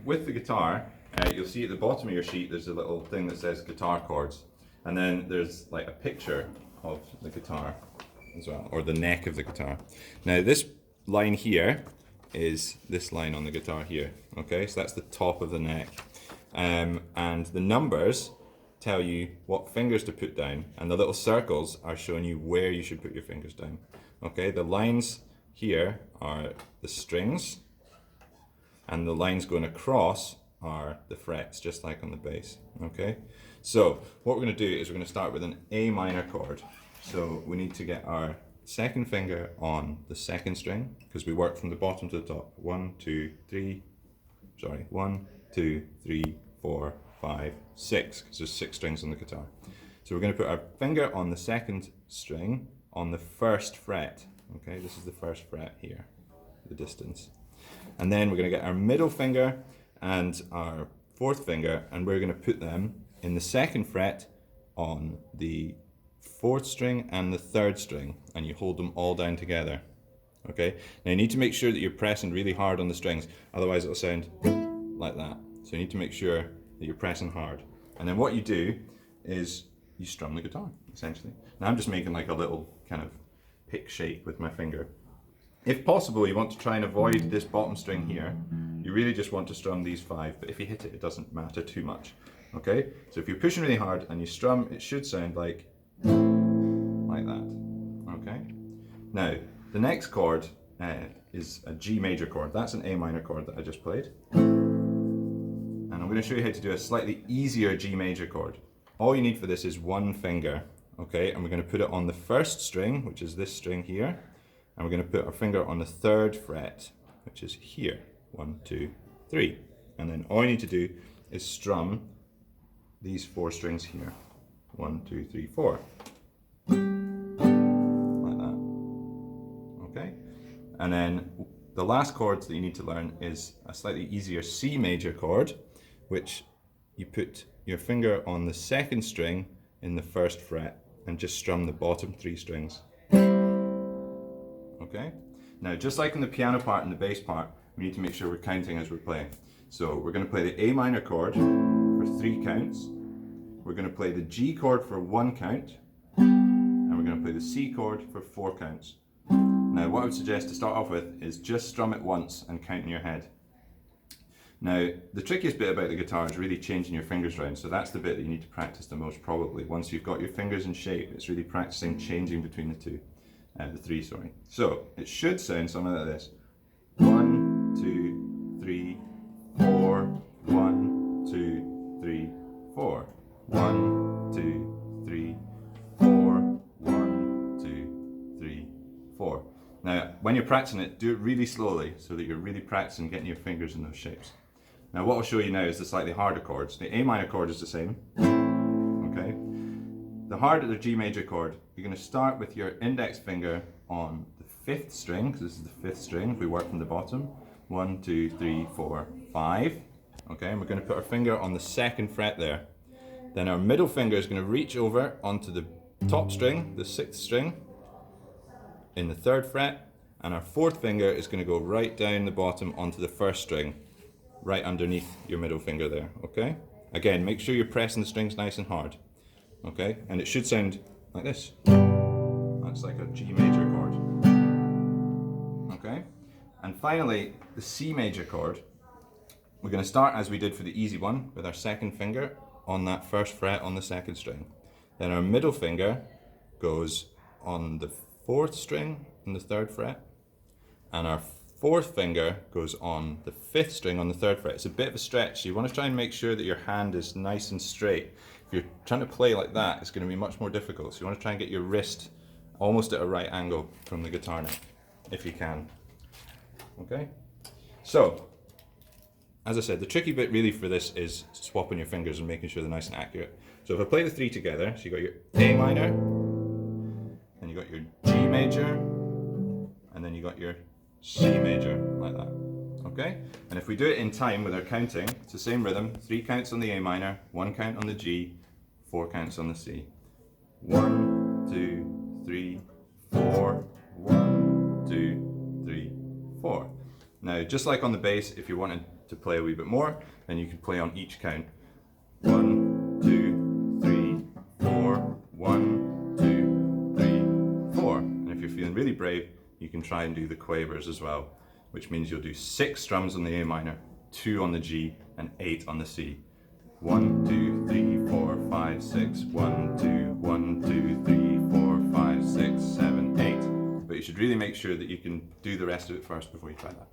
With the guitar, you'll see at the bottom of your sheet there's a little thing that says guitar chords, and then there's like a picture of the guitar as well, or the neck of the guitar. Now this line here is this line on the guitar here, okay? So that's the top of the neck. And the numbers tell you what fingers to put down, and the little circles are showing you where you should put your fingers down, okay? The lines here are the strings, and the lines going across are the frets, just like on the bass, okay? So what we're going to do is we're going to start with an A minor chord. So we need to get our second finger on the second string, because we work from the bottom to the top. 1, 2, 3, 4, 5, 6, because there's 6 strings on the guitar. So we're going to put our finger on the second string on the first fret, okay? This is the first fret here, the distance. And then we're going to get our middle finger and our fourth finger, and we're going to put them in the second fret on the fourth string and the third string, and you hold them all down together. Okay? Now you need to make sure that you're pressing really hard on the strings, otherwise it'll sound like that. So you need to make sure that you're pressing hard. And then what you do is you strum the guitar, essentially. Now I'm just making like a little kind of pick shape with my finger. If possible, you want to try and avoid this bottom string here. You really just want to strum these 5, but if you hit it, it doesn't matter too much. Okay? So if you're pushing really hard and you strum, it should sound like that. Okay? Now, the next chord is a G major chord. That's an A minor chord that I just played. And I'm going to show you how to do a slightly easier G major chord. All you need for this is one finger. Okay? And we're going to put it on the first string, which is this string here. And we're going to put our finger on the third fret, which is here. 1, 2, 3. And then all you need to do is strum these 4 strings here. 1, 2, 3, 4. Like that. Okay? And then the last chord that you need to learn is a slightly easier C major chord, which you put your finger on the second string in the first fret and just strum the bottom 3 strings. Okay? Now, just like in the piano part and the bass part, we need to make sure we're counting as we're playing. So we're going to play the A minor chord for 3 counts. We're going to play the G chord for 1 count. And we're going to play the C chord for 4 counts. Now, what I would suggest to start off with is just strum it once and count in your head. Now, the trickiest bit about the guitar is really changing your fingers around. So that's the bit that you need to practice the most, probably. Once you've got your fingers in shape, it's really practicing changing between the 3, sorry. So it should sound something like this. 1, 2, 3, 4. 1, 2, 3, 4. 1, 2, 3, 4. 1, 2, 3, 4. Now, when you're practicing it, do it really slowly so that you're really practicing getting your fingers in those shapes. Now, what I'll show you now is the slightly harder chords. The A minor chord is the same. Okay? The harder the G major chord, you're going to start with your index finger on the 5th string, because this is the 5th string, if we work from the bottom. 1, 2, 3, 4, 5. Okay, and we're going to put our finger on the 2nd fret there. Then our middle finger is going to reach over onto the top string, the 6th string, in the 3rd fret, and our 4th finger is going to go right down the bottom onto the 1st string, right underneath your middle finger there. Okay? Again, make sure you're pressing the strings nice and hard. Okay, and it should sound like this. That's like a G major chord. Okay, and finally the C major chord. We're going to start as we did for the easy one, with our second finger on that first fret on the 2nd string. Then our middle finger goes on the 4th string in the 3rd fret, and our 4th finger goes on the 5th string on the 3rd fret. It's a bit of a stretch, so you want to try and make sure that your hand is nice and straight. If you're trying to play like that, it's going to be much more difficult. So you want to try and get your wrist almost at a right angle from the guitar neck, if you can. Okay? So, as I said, the tricky bit really for this is swapping your fingers and making sure they're nice and accurate. So if I play the 3 together, so you got your A minor, and you got your G major, and then you got your C major, like that. Okay? And if we do it in time with our counting, it's the same rhythm. 3 counts on the A minor, 1 count on the G, 4 counts on the C. 1, 2, 3, 4. 1, 2, 3, 4. Now, just like on the bass, if you want to to play a wee bit more, then you can play on each count. 1, 2, 3, 4, 1, 2, 3, 4. And if you're feeling really brave, you can try and do the quavers as well, which means you'll do 6 strums on the A minor, 2 on the G, and 8 on the C. 1, 2, 3, 4, 5, 6, 1, 2, 1, 2, 3, 4, 5, 6, 7, 8. But you should really make sure that you can do the rest of it first before you try that.